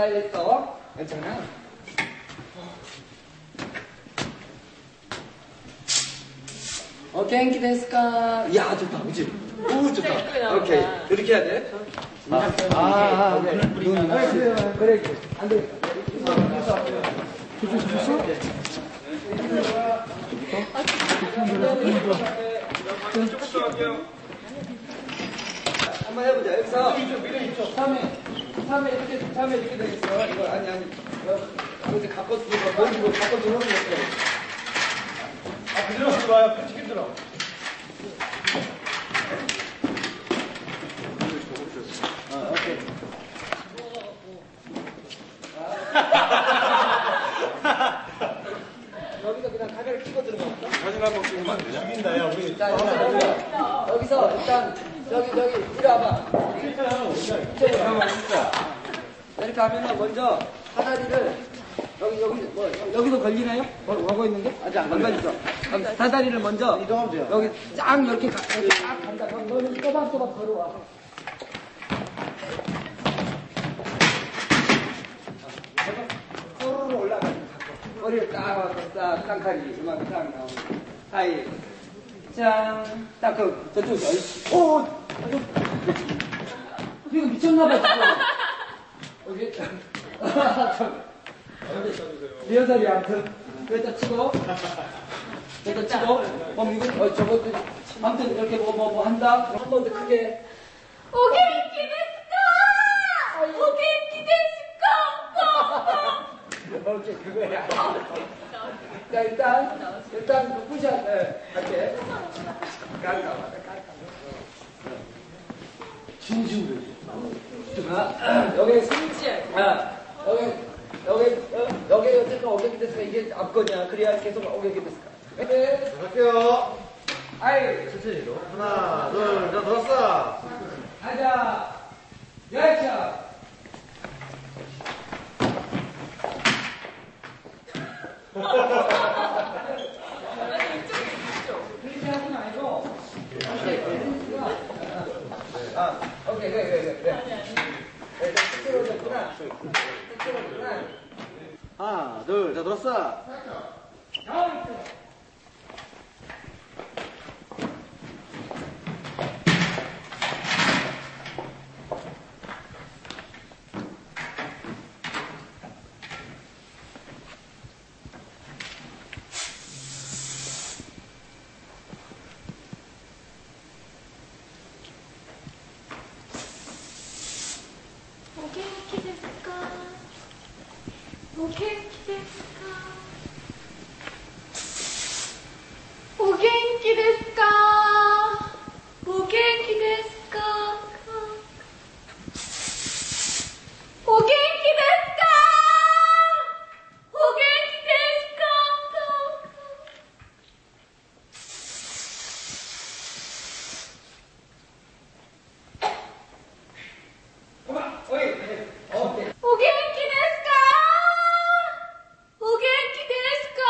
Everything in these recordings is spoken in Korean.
잘했어. 괜찮아. 겐키 데스까? 야, 좋다, 그치? 오, 좋다. 오케이. 이렇게 해야 돼. 그래. 안 되겠다. 한번 해보자. 여기서 3회 이렇게 되겠어. 이거 아니. 이렇게 갖고 쓰고 멀리고 갖고 들어오는 거 없어. 아, 부드럽지 마요. 편집 힘들어. 오케이. 여기서 그냥 카메라 켜고 들어갈까? 사진 한 번 찍으면 안 되냐? 죽인다, 야, 우리. 자, 여기서 일단 저기 이리 와봐. 이렇게 하면은 먼저 사다리를 여기도 걸리나요? 걸고 있는 게? 아직 안 걸렸어. 그럼 사다리를 먼저 여기 쫙 이렇게 쫙 간다. 그럼 너는 또박또박 걸어와. 서로로 올라가는 머리를 딱 와서 딱 쌍칼이 음악이 딱 나오는 하이 짠 딱 저쪽 오 이거 미쳤나봐 지금 여기 리허설이 아무튼 그랬다 치고 그럼 이거 저거 아무튼 이렇게 뭐 한다 한 번 더 크게 오겐키 데스까? 오겐키 데스까? 오케이 그거야. 자 일단 푸샷 할게. 진심으로. 여기 여기 어쨌든 오게기 됐으니까 이게 앞거냐 그래야 계속 오게기 됐을까. 네. 갈게요. 아이 천천히로. 하나, 둘, 자, 들었어. 하자. 열차. 그렇게 하는 아니고. 오케이, 그래. 실제로 됐구나. 하나, 둘, 자, 들었어. 오겐키 데스까? 오겐키 데스까? 오겐키 데스까? 오겐키 데스까? 오겐키 데스까? 오겐키 데스까? 오케이. 오겐키 데스까? 오겐키 데스까?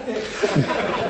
네.